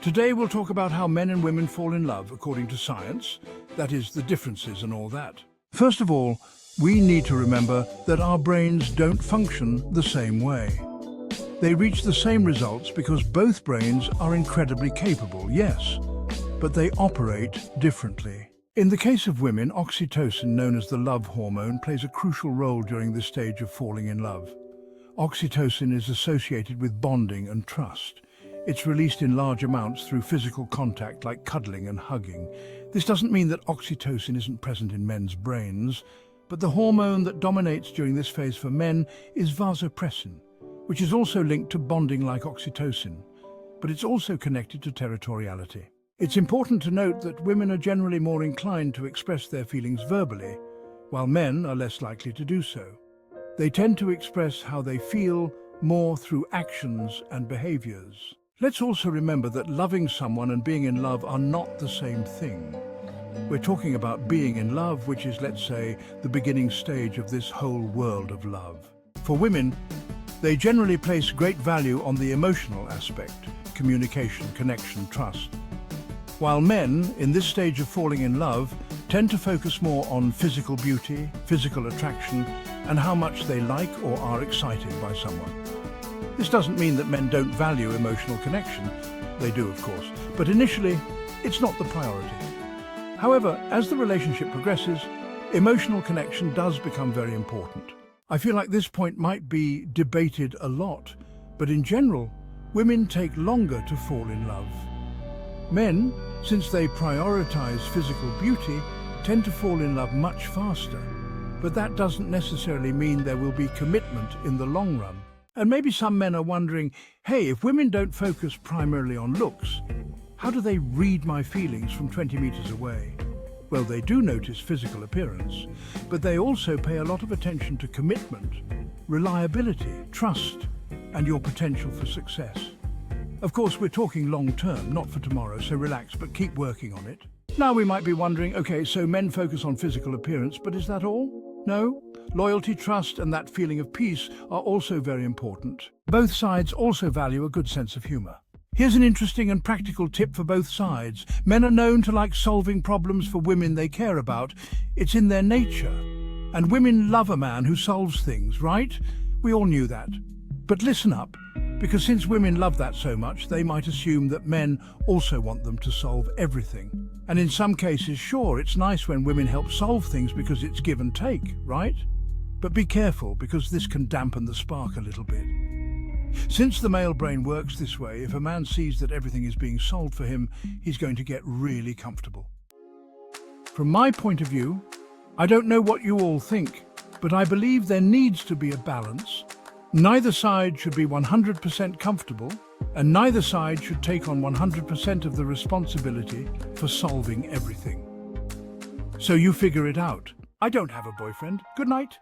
Today we'll talk about how men and women fall in love according to science, that is, the differences and all that. First of all, we need to remember that our brains don't function the same way. They reach the same results because both brains are incredibly capable, yes, but they operate differently. In the case of women, oxytocin, known as the love hormone, plays a crucial role during this stage of falling in love. Oxytocin is associated with bonding and trust. It's released in large amounts through physical contact like cuddling and hugging. This doesn't mean that oxytocin isn't present in men's brains, but the hormone that dominates during this phase for men is vasopressin, which is also linked to bonding like oxytocin, but it's also connected to territoriality. It's important to note that women are generally more inclined to express their feelings verbally, while men are less likely to do so. They tend to express how they feel more through actions and behaviors. Let's also remember that loving someone and being in love are not the same thing. We're talking about being in love, which is, let's say, the beginning stage of this whole world of love. For women, they generally place great value on the emotional aspect, communication, connection, trust. While men, in this stage of falling in love, tend to focus more on physical beauty, physical attraction, and how much they like or are excited by someone. This doesn't mean that men don't value emotional connection. They do, of course, but initially, it's not the priority. However, as the relationship progresses, emotional connection does become very important. I feel like this point might be debated a lot, but in general, women take longer to fall in love. Men, since they prioritize physical beauty, tend to fall in love much faster, but that doesn't necessarily mean there will be commitment in the long run. And maybe some men are wondering, hey, if women don't focus primarily on looks, how do they read my feelings from 20 meters away? Well, they do notice physical appearance, but they also pay a lot of attention to commitment, reliability, trust, and your potential for success. Of course, we're talking long term, not for tomorrow, so relax, but keep working on it. Now we might be wondering, okay, so men focus on physical appearance, but is that all? No. Loyalty, trust, and that feeling of peace are also very important. Both sides also value a good sense of humor. Here's an interesting and practical tip for both sides. Men are known to like solving problems for women they care about. It's in their nature. And women love a man who solves things, right? We all knew that. But listen up, because since women love that so much, they might assume that men also want them to solve everything. And in some cases, sure, it's nice when women help solve things because it's give and take, right? But be careful, because this can dampen the spark a little bit. Since the male brain works this way, if a man sees that everything is being solved for him, he's going to get really comfortable. From my point of view, I don't know what you all think, but I believe there needs to be a balance. Neither side should be 100% comfortable, and neither side should take on 100% of the responsibility for solving everything. So you figure it out. I don't have a boyfriend. Good night.